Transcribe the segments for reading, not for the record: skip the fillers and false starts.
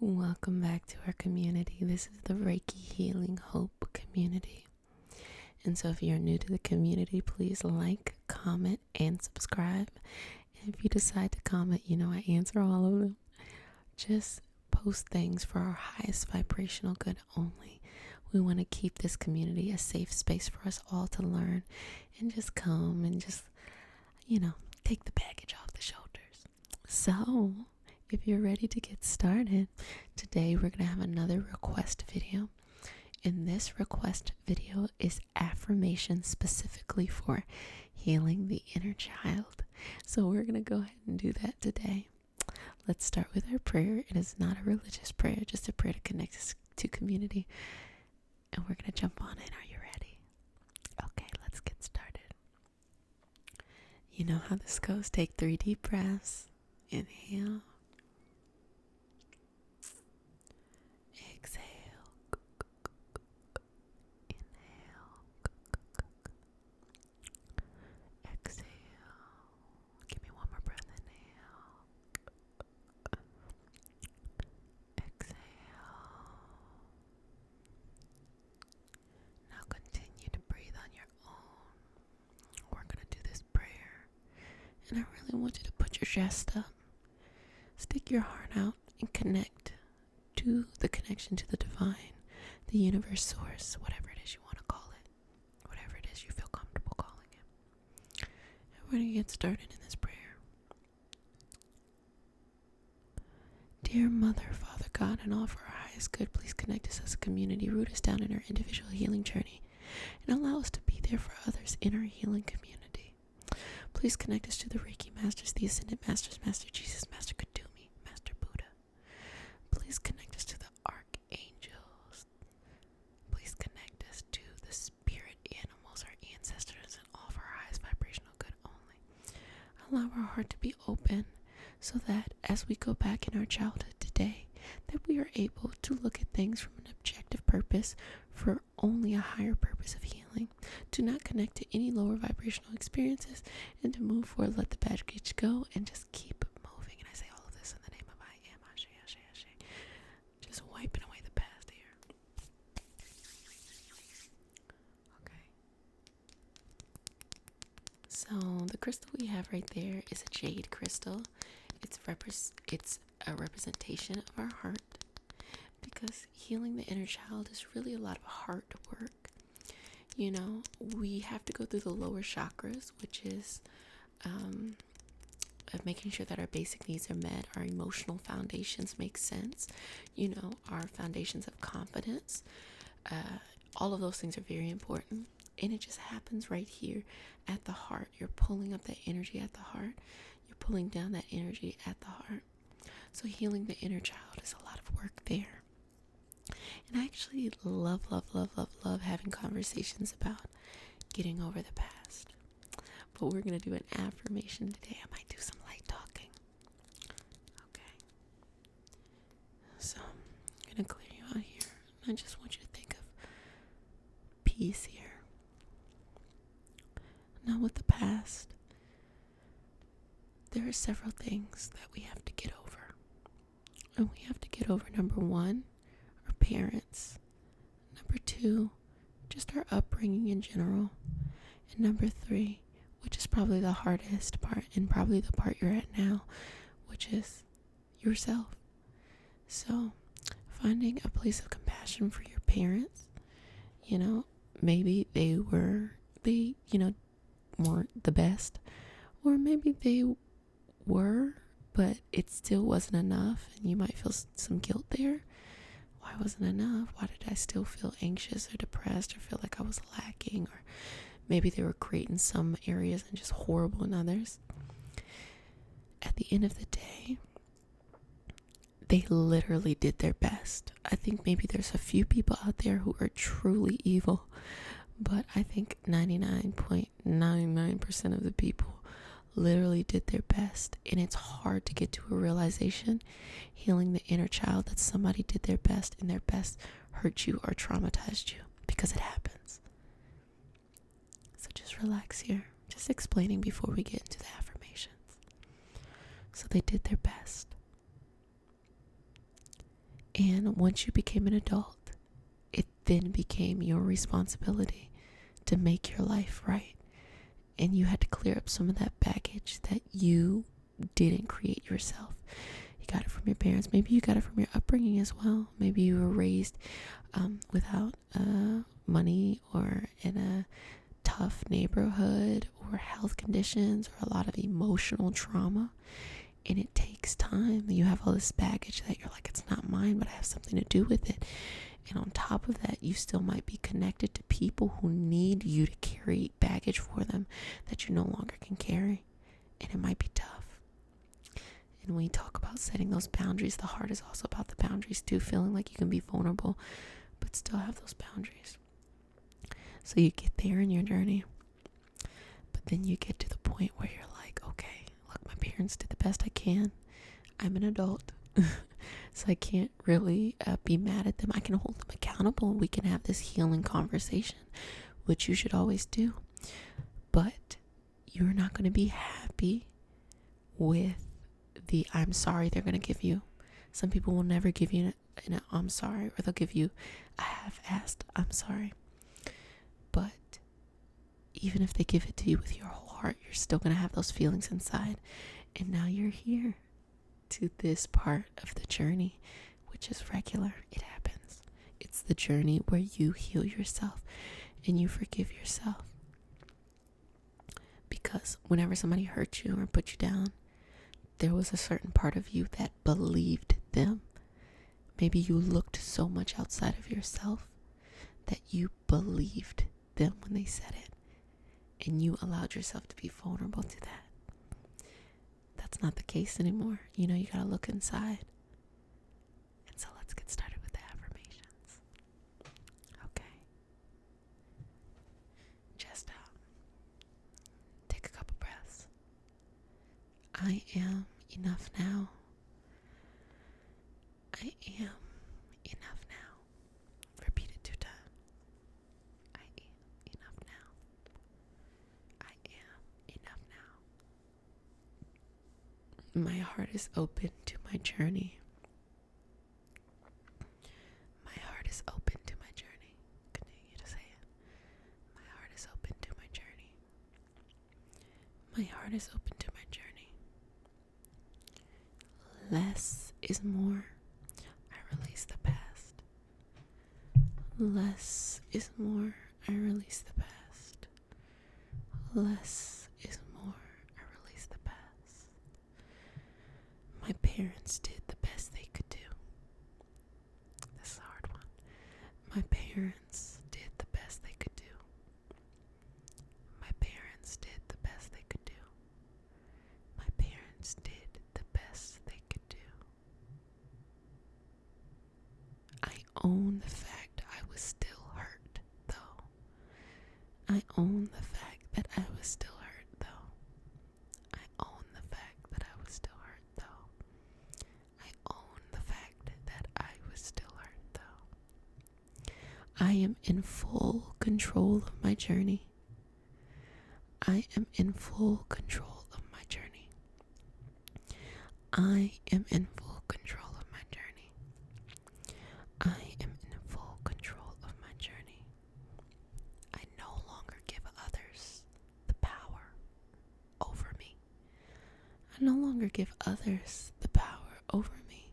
Welcome back to our community. This is the Reiki Healing Hope community. And so if you're new to the community, please like, comment, and subscribe. And if you decide to comment, I answer all of them. Just post things for our highest vibrational good only. We want to keep this community a safe space for us all to learn and just come and just, take the baggage off the shoulders. So, if you're ready to get started, today we're going to have another request video. And this request video is affirmations specifically for healing the inner child. So we're going to go ahead and do that today. Let's start with our prayer. It is not a religious prayer, just a prayer to connect us to community. And we're going to jump on in. Are you ready? Okay, let's get started. You know how this goes. Take 3 deep breaths. Inhale. Exhale. Inhale. Exhale. Give me one more breath. Inhale. Exhale. Now continue to breathe on your own. We're going to do this prayer. And I really want you to put your chest up. Stick your heart out and connect to the connection to the divine, the universe, source, whatever it is you want to call it, whatever it is you feel comfortable calling it. And we're going to get started in this prayer. Dear Mother, Father, God, and all for our highest good, please connect us as a community, root us down in our individual healing journey, and allow us to be there for others in our healing community. Please connect us to the Reiki Masters, the Ascended Masters, Master Jesus, Master Kadumi, Master Buddha. Please connect us to the archangels. Please connect us to the spirit animals, our ancestors, and all for our highest vibrational good only. Allow our heart to be open so that as we go back in our childhood today, that we are able to look at things from an objective purpose for only a higher purpose of healing, to not connect to any lower vibrational experiences, and to move forward, let the baggage go, and just keep moving. And I say all of this in the name of I am, Ashe, Ashe, Ashe. Just wiping away the past here. Okay. So the crystal we have right there is a jade crystal. It's a representation of our heart, because healing the inner child is really a lot of heart work. We have to go through the lower chakras, which is of making sure that our basic needs are met, our emotional foundations make sense, our foundations of confidence. All of those things are very important, and it just happens right here at the heart. You're pulling up that energy at the heart. You're pulling down that energy at the heart. So healing the inner child is a lot of work there. And I actually love having conversations about getting over the past. But we're going to do an affirmation today. I might do some light talking. Okay. So I'm going to clear you out here. I just want you to think of peace here. Now with the past, there are several things that we have to get over. And we have to get over, number 1, our parents. Number 2, just our upbringing in general. And number 3, which is probably the hardest part and probably the part you're at now, which is yourself. So finding a place of compassion for your parents. Maybe they weren't the best, or maybe they were, but it still wasn't enough, and you might feel some guilt there. Why wasn't enough? Why did I still feel anxious or depressed or feel like I was lacking? Or maybe they were great in some areas and just horrible in others. At the end of the day, they literally did their best. I think maybe there's a few people out there who are truly evil, but I think 99.99% of the people literally did their best. And it's hard to get to a realization, healing the inner child, that somebody did their best and their best hurt you or traumatized you, because it happens. So just relax here. Just explaining before we get into the affirmations. So they did their best. And once you became an adult, it then became your responsibility to make your life right. And you had to clear up some of that baggage that you didn't create yourself. You got it from your parents. Maybe you got it from your upbringing as well. Maybe you were raised without money, or in a tough neighborhood, or health conditions, or a lot of emotional trauma. And it takes time. You have all this baggage that you're like, it's not mine, but I have something to do with it. And on top of that, you still might be connected to people who need you to carry baggage for them that you no longer can carry. And it might be tough. And when you talk about setting those boundaries, the heart is also about the boundaries too, feeling like you can be vulnerable, but still have those boundaries. So you get there in your journey, but then you get to the point where you're like, okay, look, my parents did the best I can. I'm an adult. So I can't really be mad at them. I can hold them accountable. We can have this healing conversation, which you should always do. But you're not going to be happy with the I'm sorry they're going to give you. Some people will never give you an I'm sorry, or they'll give you a half-assed I'm sorry. But even if they give it to you with your whole heart, you're still going to have those feelings inside. And now you're here to this part of the journey, which is regular. It happens. It's the journey where you heal yourself and you forgive yourself. Because whenever somebody hurt you or put you down, there was a certain part of you that believed them. Maybe you looked so much outside of yourself that you believed them when they said it, and you allowed yourself to be vulnerable to that. That's not the case anymore. You gotta look inside. And so let's get started with the affirmations. Okay. Chest out. Take a couple breaths. I am enough now. I am enough now. Repeat it 2 times. I am enough now. I am enough now. My heart is open to my journey. My heart is open to my journey. Continue to say it. My heart is open to my journey. My heart is open to my journey. Less is more. I release the past. Less is more. I release the past. Less is more. I release the past. My parents did the best they could do. This is a hard one. My parents did the best they could do. My parents did the best they could do. My parents did the best they could do. I own the fact I was still hurt, though. I own the fact that I was still hurt, though. I own the fact that I was still hurt, though. I own the fact that I was still hurt, though. I am in full control of my journey. I am in full control of my journey. I am in full control of my journey. I am in full control of my journey. I no longer give others the power over me. I no longer give others the power over me.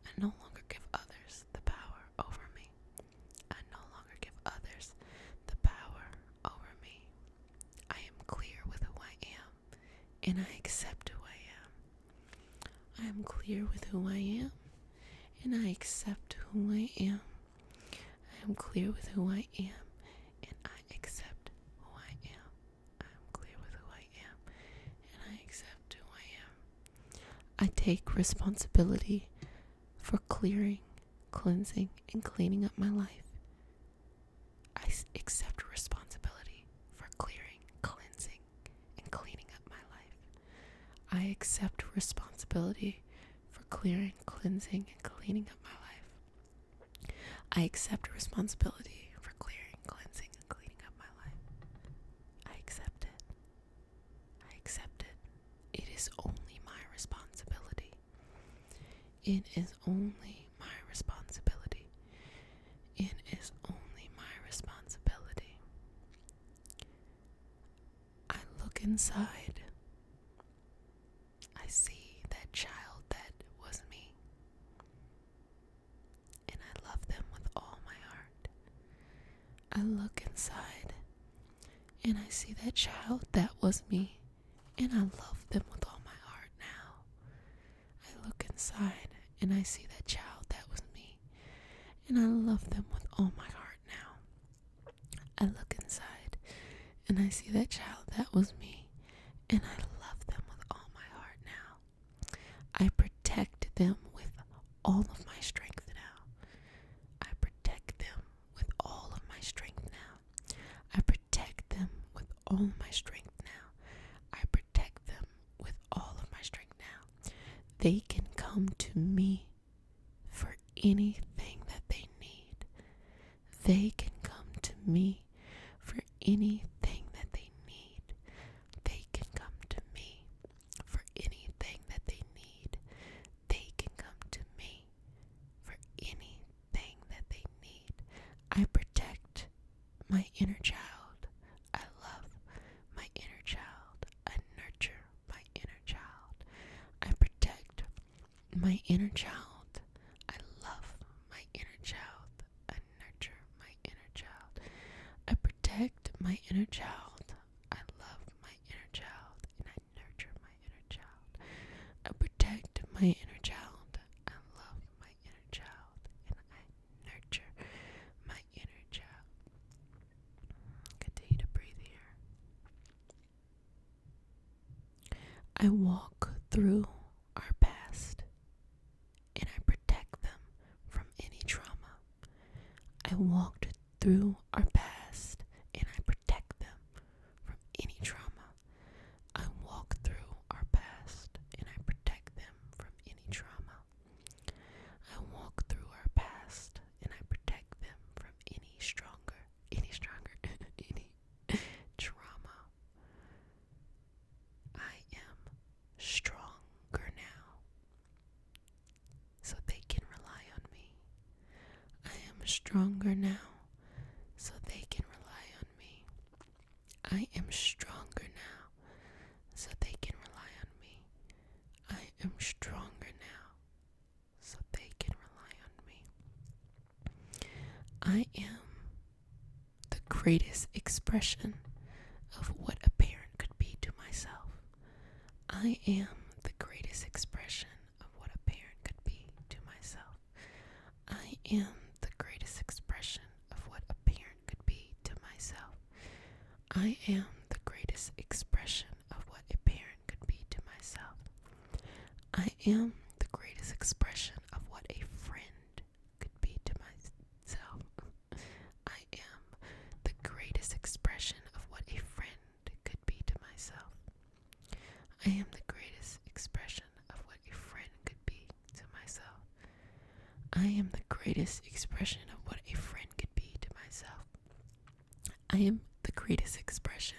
I no longer give others the power over me. I no longer give others the power over me. I am clear with who I am, and I accept who I am. I am clear with who I am, and I accept who I am. I am clear with who I am, and I accept who I am. I am clear with who I am, and I accept who I am. I take responsibility for clearing, cleansing, and cleaning up my life. I accept responsibility for clearing, cleansing, and cleaning up my life. I accept responsibility for clearing, cleansing, and cleaning up my life. I accept responsibility for clearing, cleansing, and cleaning up my life. I accept it. I accept it. It is only my responsibility. It is only my inside, I see that child that was me, and I love them with all my heart. I look inside, and I see that child that was me, and I love them with all my heart now. I look inside, and I see that child that was me, and I love them with all my heart now. I look inside, and I see that child that was me, and I love them with all my heart now. I protect them with all of my strength now. I protect them with all of my strength now. I protect them with all of my strength now. I protect them with all of my strength now. They can come to me for anything that they need. They can come to me for anything that they need. They can come to me for anything that they need. They can come to me for anything that they need. I protect my inner child. I love my inner child. I nurture my inner child. I protect my inner child. I love my inner child. I nurture my inner child. I protect my inner child. I love my inner child, and I nurture my inner child. I protect my inner child. I love my inner child, and I nurture my inner child. Continue to breathe here. I walk through our past, and I protect them from any trauma. I walked through our past, and I protect them from any trauma. I walk through our past, and I protect them from any trauma. I walk through our past, and I protect them from any trauma. I am stronger now, so they can rely on me. I am stronger now, so they can rely on me. I am stronger now, so they can rely on me. I am stronger now, so they can rely on me. I am the greatest expression of what a parent could be to myself. I am the greatest expression of what a parent could be to myself. I am the greatest expression of what a parent could be to myself. I am the greatest expression of what a parent could be to myself. I am the greatest expression of what a friend could be to myself. I am the greatest expression of what a friend could be to myself. I am the greatest expression of what a friend could be to myself. I am the greatest expression of what a friend could be to myself. I am the greatest expression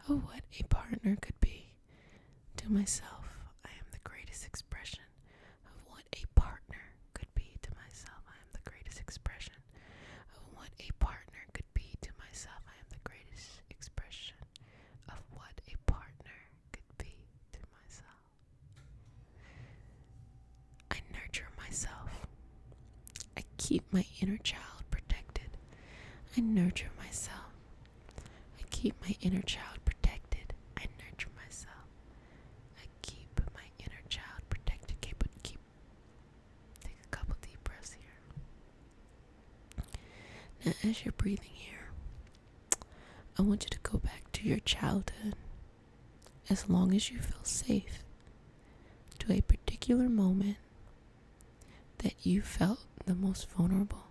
of what a partner could be to myself. I am the greatest expression of what a partner could be to myself. I am the greatest expression of what a partner could be to myself. I am the greatest expression of what a partner could be to myself. I nurture myself. I keep my inner child protected. I nurture myself. I keep my inner child protected. I nurture myself. I keep my inner child protected. Take a couple deep breaths here. Now, as you're breathing here, I want you to go back to your childhood, as long as you feel safe, to a particular moment that you felt the most vulnerable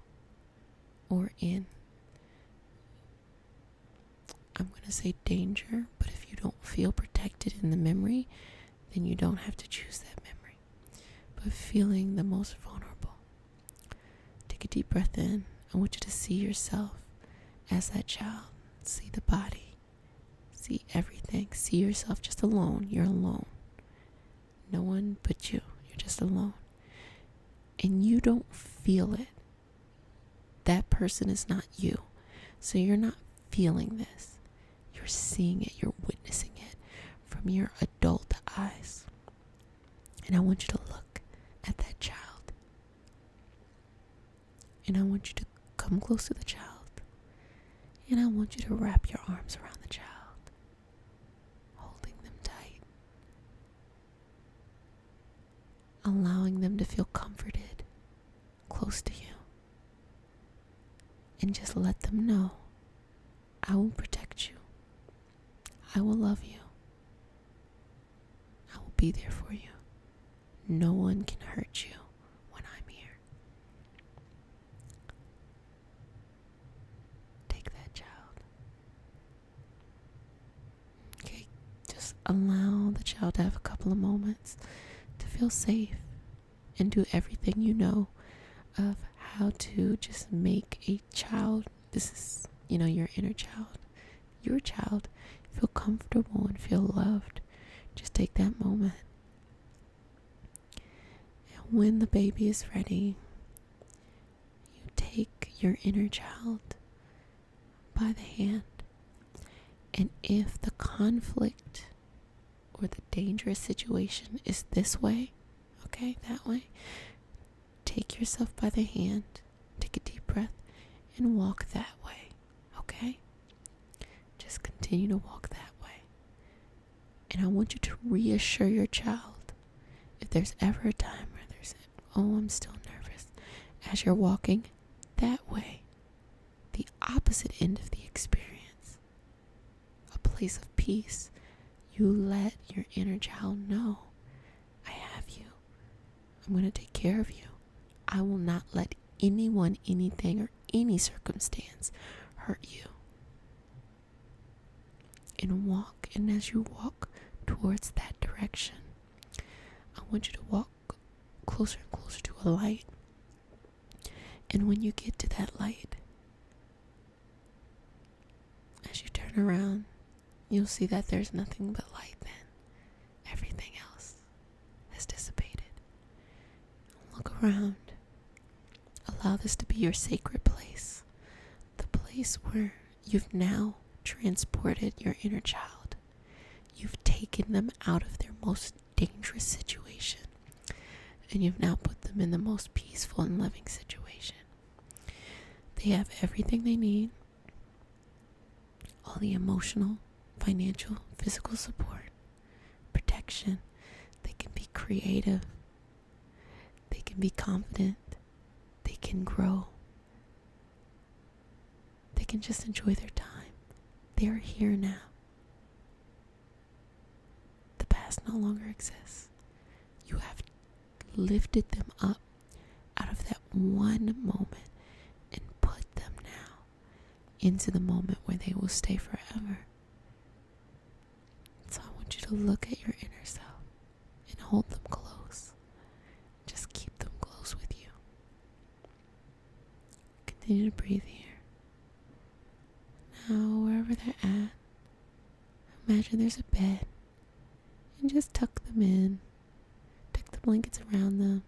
or in, I'm going to say danger, but if you don't feel protected in the memory, then you don't have to choose that memory. But feeling the most vulnerable. Take a deep breath in. I want you to see yourself as that child. See the body. See everything. See yourself just alone. You're alone. No one but you. You're just alone. And you don't feel it. That person is not you. So you're not feeling this. You're seeing it. You're witnessing it. from your adult eyes. And I want you to look at that child. And I want you to come close to the child. And I want you to wrap your arms around the child, holding them tight, allowing them to feel comforted close to you. And just let them know, I will protect you. I will love you. I will be there for you. No one can hurt you when I'm here. Take that child. Okay, just allow the child to have a couple of moments to feel safe and do everything you know of how to just make a child, this is, your inner child, your child, feel comfortable and feel loved. Just take that moment. And when the baby is ready, you take your inner child by the hand. And if the conflict or the dangerous situation is this way, okay, that way, take yourself by the hand, take a deep breath, and walk that way, okay? Just continue to walk that way. And I want you to reassure your child, if there's ever a time where there's, I'm still nervous, as you're walking that way, the opposite end of the experience, a place of peace, you let your inner child know, I have you. I'm going to take care of you. I will not let anyone, anything, or any circumstance hurt you. And walk, and as you walk towards that direction, I want you to walk closer and closer to a light. And when you get to that light, as you turn around, you'll see that there's nothing but light then. Everything else has dissipated. Look around. Allow this to be your sacred place. The place where you've now transported your inner child. You've taken them out of their most dangerous situation. And you've now put them in the most peaceful and loving situation. They have everything they need. All the emotional, financial, physical support, protection. They can be creative. They can be confident. They can grow. They can just enjoy their time. They are here now. The past no longer exists. You have lifted them up out of that one moment and put them now into the moment where they will stay forever. So I want you to look at your inner self and hold them close. Just keep them close with you. Continue to breathe here. Now, wherever they're at, imagine there's a bed and just tuck them in. Tuck the blankets around them.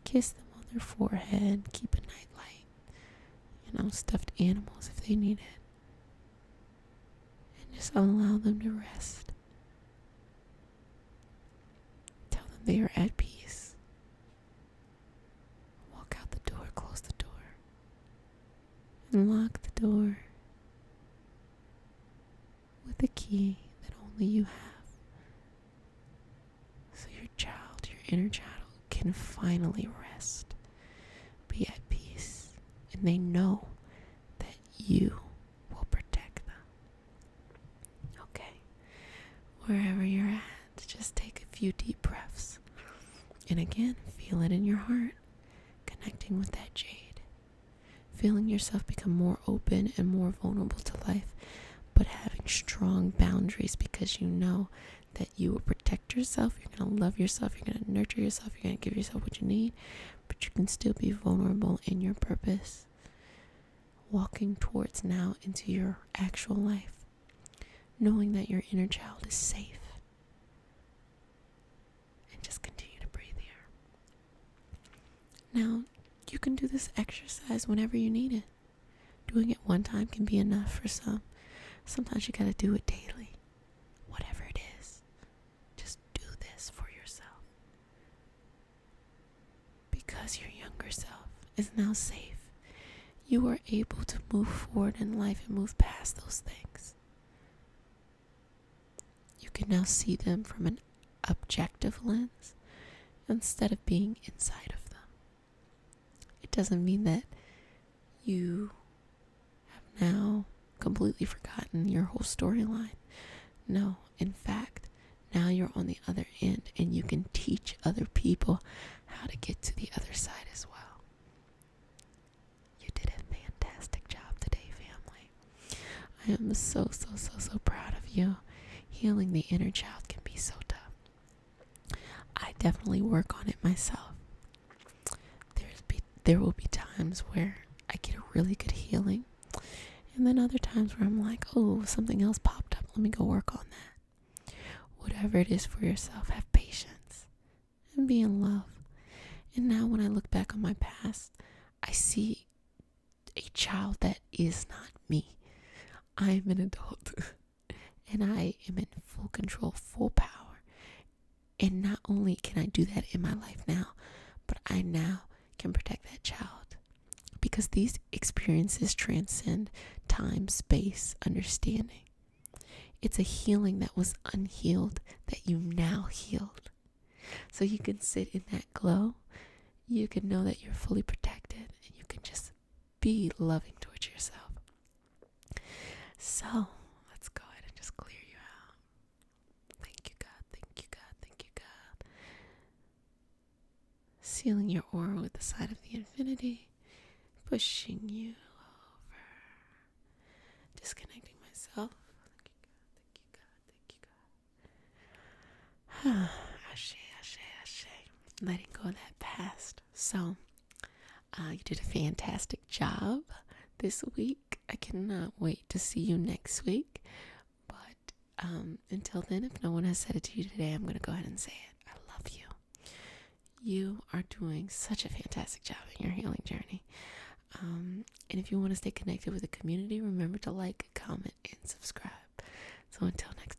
Kiss them on their forehead. Keep a nightlight. Stuffed animals if they need it. And just allow them to rest. Tell them they are at peace. Walk out the door, close the door, and lock the door with a key that only you have. So your child, your inner child, can finally rest, be at peace, and they know that you will protect them. Okay, wherever you're at, just take a few deep breaths. And again, feel it in your heart, connecting with that jade, feeling yourself become more open and more vulnerable to life, but having strong boundaries because you know that you will protect yourself, you're going to love yourself, you're going to nurture yourself, you're going to give yourself what you need, but you can still be vulnerable in your purpose. Walking towards now into your actual life, knowing that your inner child is safe. And just continue to breathe here. Now, you can do this exercise whenever you need it. Doing it one time can be enough for some. Sometimes you gotta do it daily. Whatever it is. this for yourself. Because your younger self is now safe, you are able to move forward in life and move past those things. You can now see them from an objective lens instead of being inside of them. It doesn't mean that you have now completely forgotten your whole storyline. No, in fact, now you're on the other end and you can teach other people how to get to the other side as well. You did a fantastic job today, family. I am so proud of you. Healing the inner child can be so tough. I definitely work on it myself. There will be times where I get a really good healing, and then other times where I'm like, oh, something else popped up. Let me go work on that. Whatever it is for yourself, have patience and be in love. And now when I look back on my past, I see a child that is not me. I am an adult and I am in full control, full power. And not only can I do that in my life now, but I now can protect that child, because these experiences transcend time, space, understanding. It's a healing that was unhealed that you now healed. So you can sit in that glow. You can know that you're fully protected, and you can just be loving towards yourself. So let's go ahead and just clear you out. Thank you, God. Thank you, God. Thank you, God. Sealing your aura with the sign of the infinity, pushing you over, disconnecting myself. Thank you, God. Thank you, God. Thank you, God. Ashe, ashe, ashe. Letting go of that past. So, you did a fantastic job this week. I cannot wait to see you next week. But until then, if no one has said it to you today, I'm going to go ahead and say it. I love you. You are doing such a fantastic job in your healing journey. And if you want to stay connected with the community, remember to like, comment, and subscribe. So until next time.